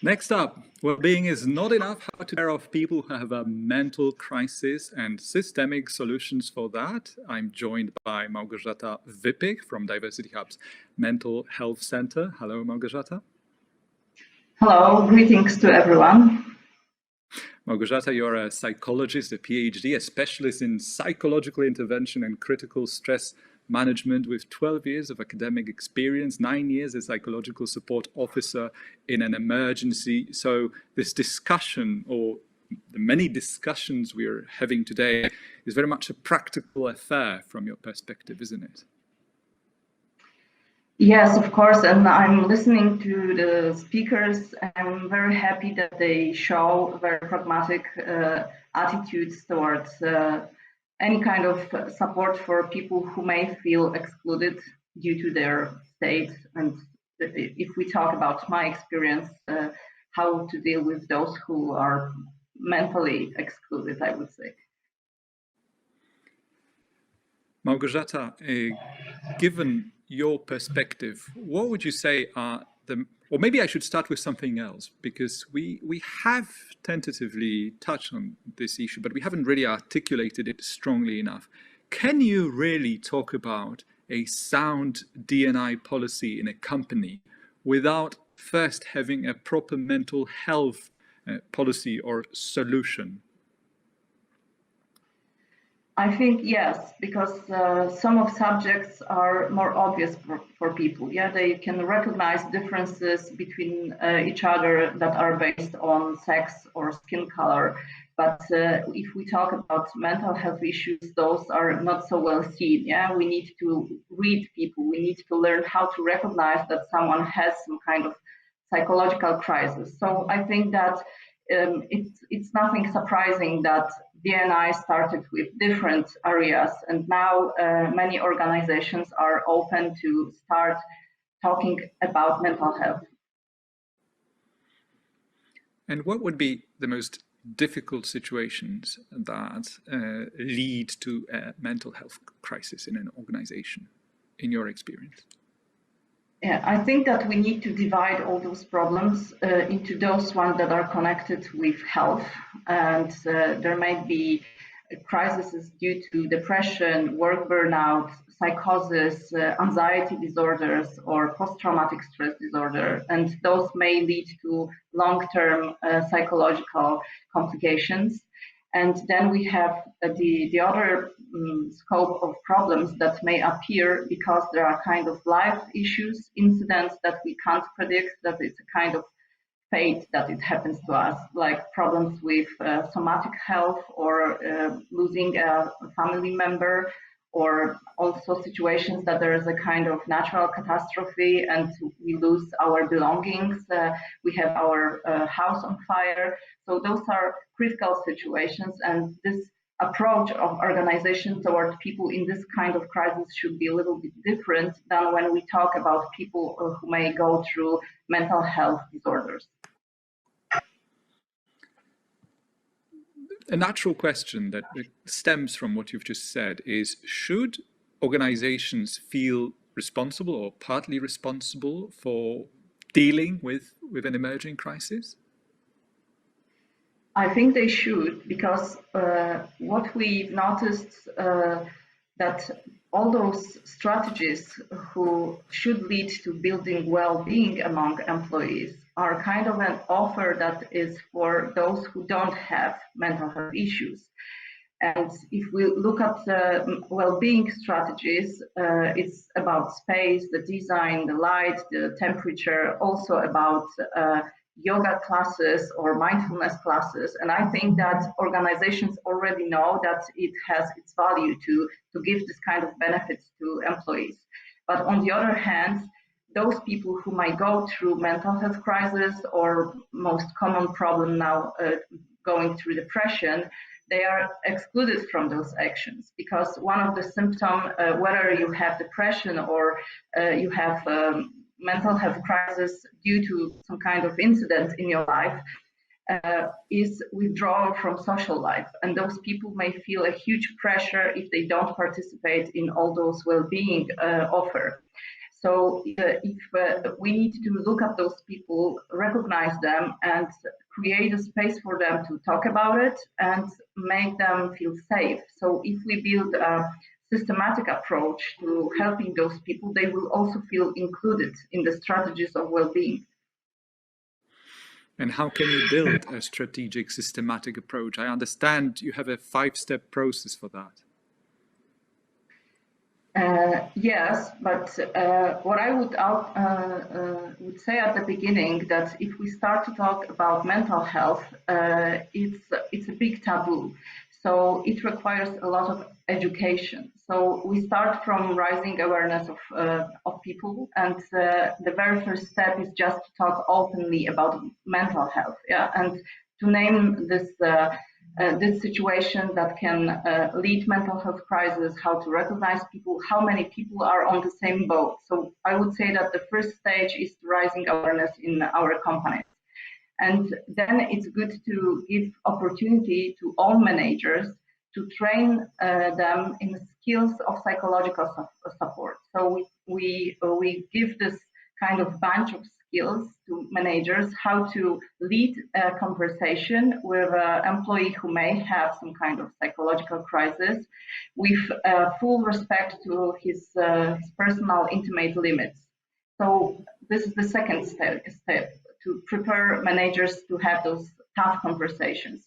Next up, well-being is not enough. How to take care of people who have a mental crisis and systemic solutions for that. I'm joined by Małgorzata Wypych from Diversity Hub's Mental Health Center. Hello, Małgorzata. Hello, greetings to everyone. Małgorzata, you're a psychologist, a PhD, a specialist in psychological intervention and critical stress management with 12 years of academic experience, 9 years as psychological support officer in an emergency. So this discussion, or the many discussions we're having today, is very much a practical affair from your perspective, isn't it? Yes, of course, and I'm listening to the speakers. I'm very happy that they show very pragmatic attitudes towards any kind of support for people who may feel excluded due to their state. And if we talk about my experience, how to deal with those who are mentally excluded, I would say. Małgorzata, given your perspective, what would you say are or maybe I should start with something else, because we have tentatively touched on this issue, but we haven't really articulated it strongly enough. Can you really talk about a sound D&I policy in a company without first having a proper mental health policy or solution? I think yes, because some of subjects are more obvious for people. Yeah, they can recognize differences between each other that are based on sex or skin color. But if we talk about mental health issues, those are not so well seen. Yeah, we need to read people. We need to learn how to recognize that someone has some kind of psychological crisis. So I think that it's nothing surprising that D&I started with different areas, and now many organizations are open to start talking about mental health. And what would be the most difficult situations that lead to a mental health crisis in an organization, in your experience? Yeah, I think that we need to divide all those problems into those ones that are connected with health, and there might be crises due to depression, work burnout, psychosis, anxiety disorders, or post-traumatic stress disorder, and those may lead to long-term psychological complications. And then we have the other scope of problems that may appear because there are kind of life issues, incidents that we can't predict, that it's a kind of fate that it happens to us, like problems with somatic health or losing a family member, or also situations that there is a kind of natural catastrophe and we lose our belongings, we have our house on fire. So those are critical situations, and this approach of organization toward people in this kind of crisis should be a little bit different than when we talk about people who may go through mental health disorders. A natural question that stems from what you've just said is, should organizations feel responsible or partly responsible for dealing with an emerging crisis? I think they should, because what we've noticed that all those strategies who should lead to building well-being among employees are kind of an offer that is for those who don't have mental health issues. And if we look at the well-being strategies, it's about space, the design, the light, the temperature, also about yoga classes or mindfulness classes. And I think that organizations already know that it has its value to give this kind of benefits to employees. But on the other hand, those people who might go through mental health crisis, or most common problem now going through depression, they are excluded from those actions, because one of the symptoms, whether you have depression or you have mental health crisis due to some kind of incident in your life, is withdrawal from social life. And those people may feel a huge pressure if they don't participate in all those well-being offer. So if we need to look at those people, recognize them, and create a space for them to talk about it and make them feel safe. So if we build a systematic approach to helping those people, they will also feel included in the strategies of well-being. And how can you build a strategic, systematic approach? I understand you have a 5-step process for that. Yes, but what I would say at the beginning, that if we start to talk about mental health, it's a big taboo. So it requires a lot of education. So we start from raising awareness of people, and the very first step is just to talk openly about mental health, yeah, and to name this situation that can lead mental health crisis, how to recognize people, how many people are on the same boat. So I would say that the first stage is raising awareness in our companies. And then it's good to give opportunity to all managers to train them in the skills of psychological support. So we give this kind of bunch of skills to managers, how to lead a conversation with an employee who may have some kind of psychological crisis, with full respect to his personal intimate limits. So this is the second step, to prepare managers to have those tough conversations.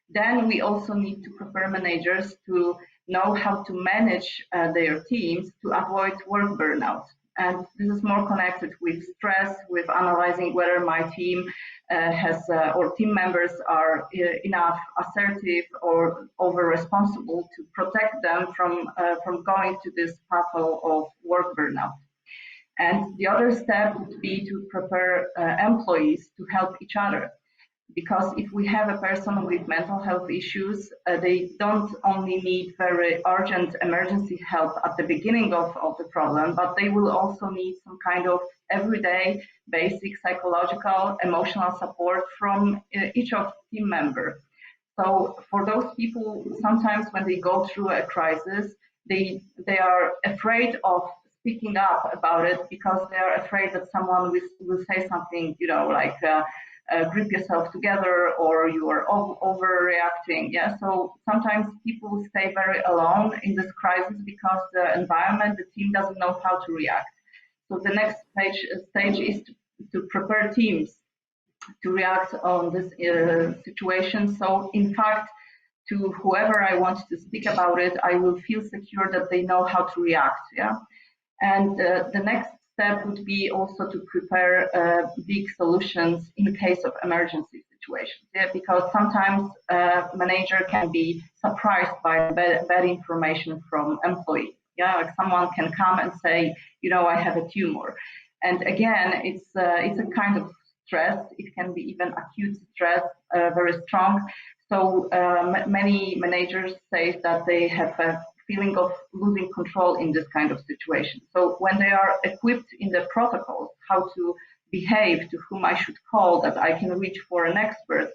Then we also need to prepare managers to know how to manage their teams to avoid work burnout. And this is more connected with stress, with analyzing whether my team or team members are enough assertive or over responsible to protect them from going to this path of work burnout. And the other step would be to prepare employees to help each other. Because if we have a person with mental health issues, they don't only need very urgent emergency help at the beginning of the problem, but they will also need some kind of everyday basic psychological, emotional support from each of team member. So for those people, sometimes when they go through a crisis, they are afraid of speaking up about it, because they are afraid that someone will say something, like grip yourself together, or you are overreacting. Yeah, so sometimes people stay very alone in this crisis because the environment, the team doesn't know how to react. So the next stage is to prepare teams to react on this situation. So in fact, to whoever I want to speak about it, I will feel secure that they know how to react. Yeah. And the next step would be also to prepare big solutions in case of emergency situations. Yeah, because sometimes manager can be surprised by bad information from employee. Yeah, like someone can come and say, I have a tumor. And again, it's a kind of stress. It can be even acute stress, very strong. So many managers say that they have a feeling of losing control in this kind of situation. So when they are equipped in the protocols, how to behave, to whom I should call, that I can reach for an expert,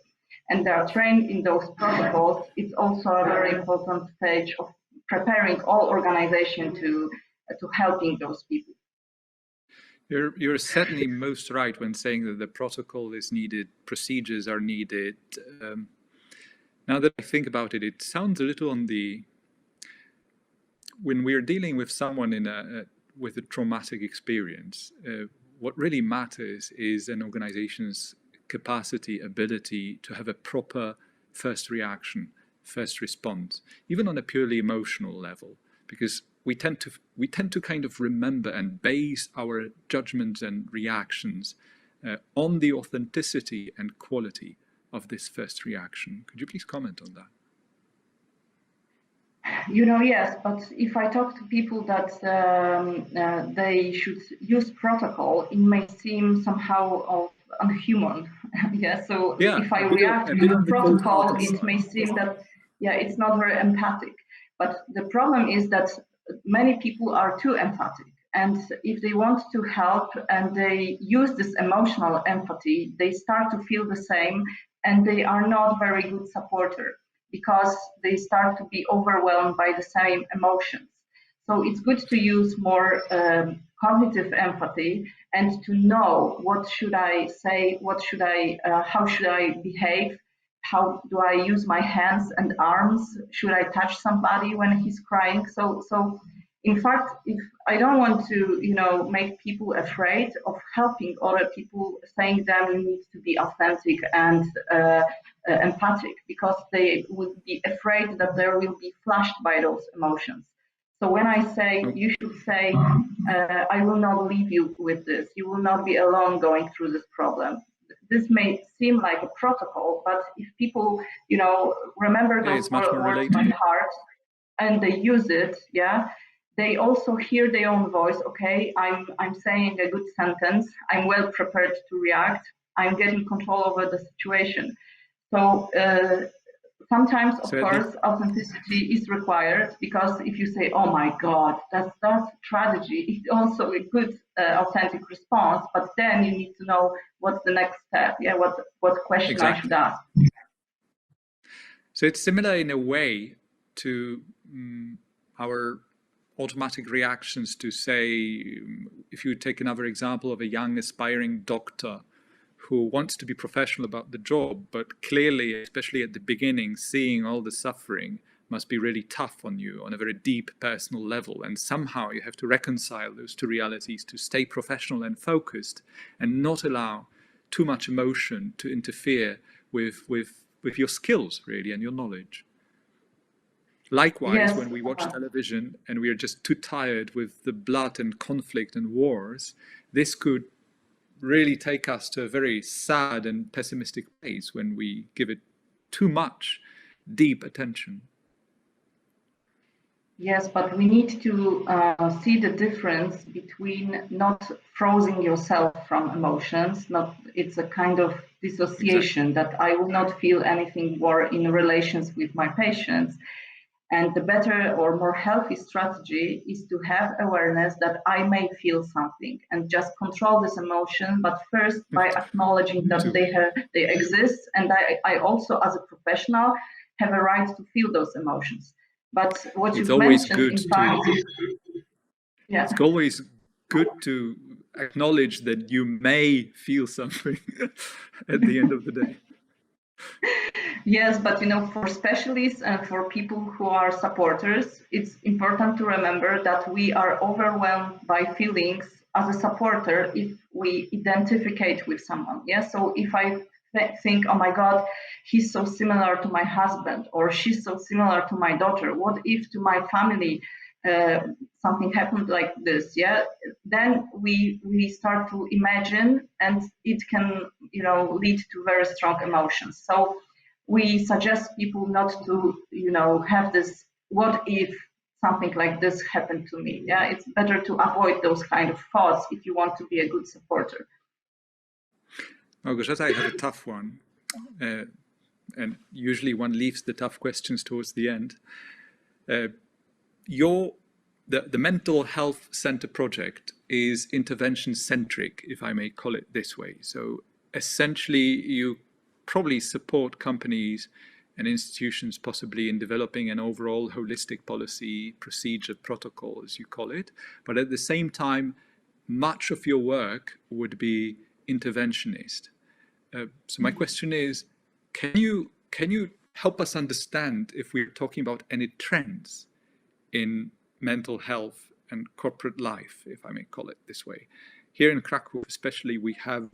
and they are trained in those protocols, it's also a very important stage of preparing all organization to helping those people. You're certainly most right when saying that the protocol is needed, procedures are needed. Now that I think about it, it sounds a little on the, when we're dealing with someone with a traumatic experience, what really matters is an organization's capacity, ability to have a proper first reaction, first response, even on a purely emotional level, because we tend to kind of remember and base our judgments and reactions on the authenticity and quality of this first reaction. Could you please comment on that? Yes, but if I talk to people that they should use protocol, it may seem somehow unhuman. Yeah, so if I react to the protocol, it may seem that, it's not very empathic. But the problem is that many people are too empathic. And if they want to help and they use this emotional empathy, they start to feel the same, and they are not very good supporter, because they start to be overwhelmed by the same emotions. So it's good to use more cognitive empathy and to know what should I say, how should I behave, how do I use my hands and arms, should I touch somebody when he's crying. So in fact, if I don't want to, make people afraid of helping other people, saying them you need to be authentic and empathic, because they would be afraid that they will be flushed by those emotions. So when I say, you should say, I will not leave you with this. You will not be alone going through this problem. This may seem like a protocol, but if people, remember those words by heart and they use it, they also hear their own voice. Okay, I'm saying a good sentence. I'm well prepared to react. I'm getting control over the situation. So sometimes, of course, authenticity is required, because if you say, "Oh my God, that's tragedy," it's also a good authentic response. But then you need to know what's the next step. What question I should ask. So it's similar in a way to our automatic reactions to, say, if you take another example of a young aspiring doctor who wants to be professional about the job, but clearly, especially at the beginning, seeing all the suffering must be really tough on you on a very deep personal level. And somehow you have to reconcile those two realities to stay professional and focused and not allow too much emotion to interfere with your skills, really, and your knowledge. Likewise, when we watch television and we are just too tired with the blood and conflict and wars, this could really take us to a very sad and pessimistic place when we give it too much deep attention. Yes, but we need to see the difference between not freezing yourself from emotions. It's a kind of dissociation that I will not feel anything more in relations with my patients. And the better or more healthy strategy is to have awareness that I may feel something and just control this emotion, but first by acknowledging that they exist. And I also, as a professional, have a right to feel those emotions. But what you've mentioned, in fact, it's always good to acknowledge that you may feel something at the end of the day. Yes, but for specialists and for people who are supporters, it's important to remember that we are overwhelmed by feelings as a supporter if we identify with someone. So if I think, oh my God, he's so similar to my husband, or she's so similar to my daughter, what if to my family something happened like this? Then we start to imagine, and it can lead to very strong emotions. So we suggest people not to have this what if something like this happened to me. It's better to avoid those kind of thoughts if you want to be a good supporter. Małgorzata, I have a tough one, and usually one leaves the tough questions towards the end. The Mental Health Center project is intervention-centric, if I may call it this way. So essentially, you probably support companies and institutions possibly in developing an overall holistic policy, procedure, protocol, as you call it. But at the same time, much of your work would be interventionist. So my question is, can you help us understand if we're talking about any trends in mental health and corporate life, if I may call it this way? Here in Krakow especially, we have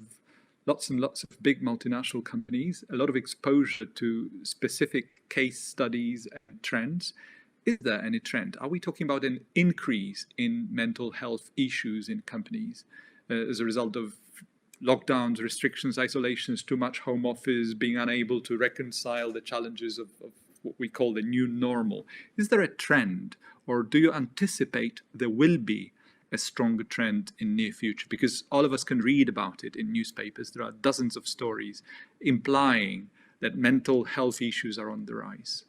lots and lots of big multinational companies, a lot of exposure to specific case studies and trends. Is there any trend? Are we talking about an increase in mental health issues in companies as a result of lockdowns, restrictions, isolations, too much home office, being unable to reconcile the challenges of what we call the new normal? Is there a trend, or do you anticipate there will be a stronger trend in near future? Because all of us can read about it in newspapers. There are dozens of stories implying that mental health issues are on the rise.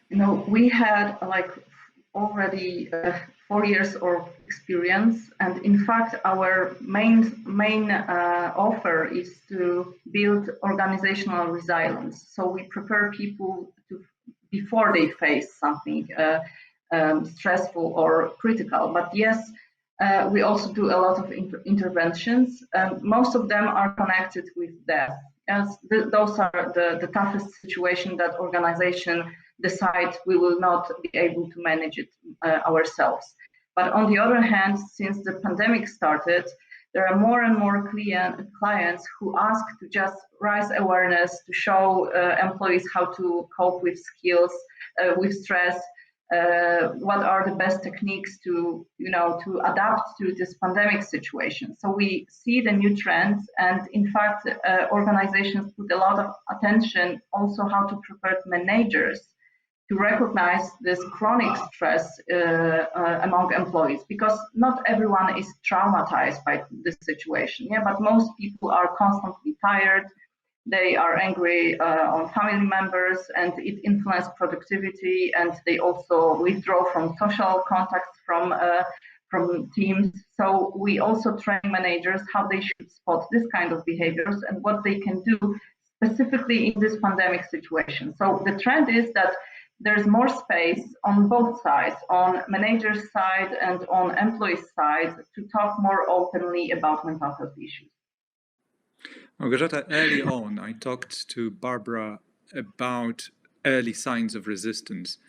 We had already 4 years of experience, and in fact our main offer is to build organizational resilience. So we prepare people to, before they face something, stressful or critical. But yes, we also do a lot of interventions. Most of them are connected with death. As those are the toughest situation that organization decide we will not be able to manage it ourselves. But on the other hand, since the pandemic started, there are more and more clients who ask to just raise awareness, to show employees how to cope with skills, with stress, what are the best techniques to adapt to this pandemic situation. So we see the new trends, and in fact, organizations put a lot of attention also how to prepare managers to recognize this chronic stress among employees, because not everyone is traumatized by this situation. Yeah, but most people are constantly tired. They are angry on family members, and it influences productivity, and they also withdraw from social contacts from teams. So we also train managers how they should spot this kind of behaviors and what they can do specifically in this pandemic situation. So the trend is that there's more space on both sides, on managers' side and on employees' side, to talk more openly about mental health issues. Małgorzata, early on, I talked to Barbara about early signs of resistance.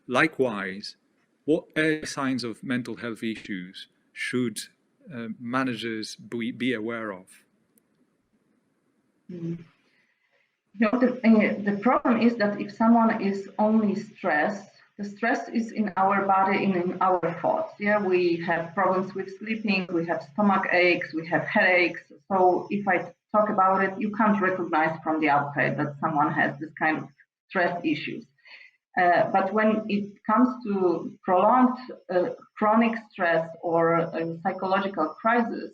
Likewise, what early signs of mental health issues should managers be aware of? The problem is that if someone is only stressed, the stress is in our body and in our thoughts. Yeah, we have problems with sleeping, we have stomach aches, we have headaches. So if I talk about it, you can't recognize from the outside that someone has this kind of stress issues. But when it comes to prolonged chronic stress or psychological crisis,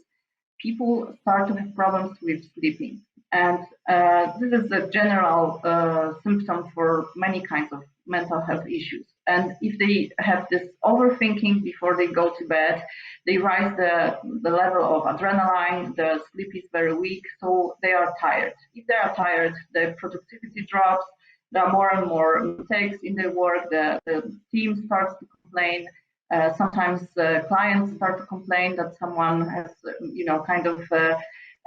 people start to have problems with sleeping. And this is a general symptom for many kinds of mental health issues. And if they have this overthinking before they go to bed, they rise the level of adrenaline, the sleep is very weak, so they are tired. If they are tired, the productivity drops, there are more and more mistakes in their work, the team starts to complain. Sometimes clients start to complain that someone has, kind of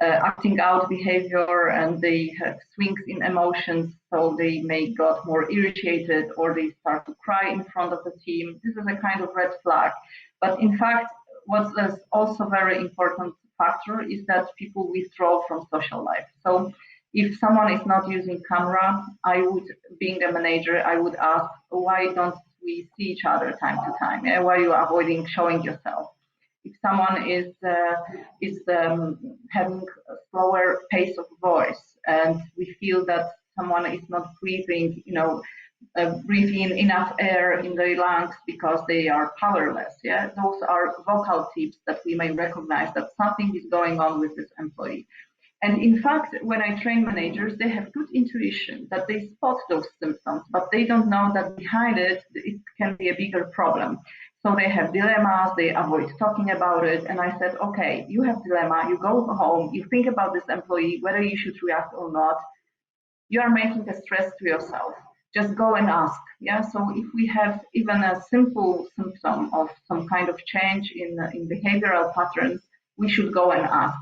acting out behavior, and they have swings in emotions, so they may get more irritated or they start to cry in front of the team. This is a kind of red flag. But in fact, what is also very important factor is that people withdraw from social life. So if someone is not using camera, I would, being a manager, I would ask, why don't we see each other time to time? Yeah? Why are you avoiding showing yourself? If someone is having a slower pace of voice, and we feel that someone is not breathing, breathing enough air in their lungs because they are powerless. Yeah, those are vocal tips that we may recognize that something is going on with this employee. And in fact, when I train managers, they have good intuition that they spot those symptoms, but they don't know that behind it can be a bigger problem. So they have dilemmas, they avoid talking about it. And I said, okay, you have dilemma, you go home, you think about this employee, whether you should react or not. You are making a stress to yourself. Just go and ask. Yeah. So if we have even a simple symptom of some kind of change in behavioral patterns, we should go and ask,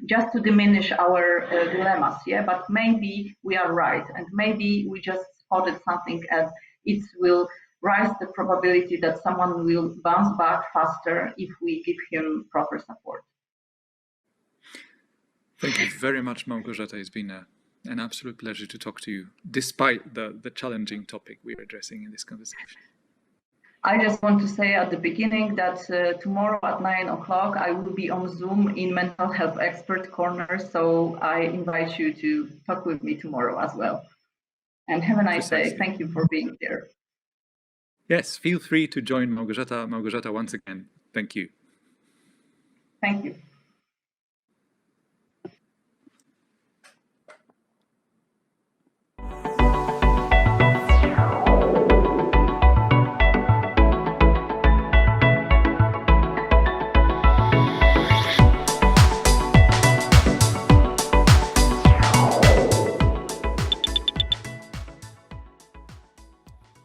just to diminish our dilemmas. Yeah. But maybe we are right, and maybe we just spotted something, and it will rise the probability that someone will bounce back faster if we give him proper support. Thank you very much, Małgorzata. It's been an absolute pleasure to talk to you, despite the challenging topic we're addressing in this conversation. I just want to say at the beginning that tomorrow at 9 o'clock, I will be on Zoom in Mental Health Expert Corner. So I invite you to talk with me tomorrow as well. And have a nice day. Thank you for being here. Yes, feel free to join Małgorzata. Małgorzata, once again, thank you. Thank you.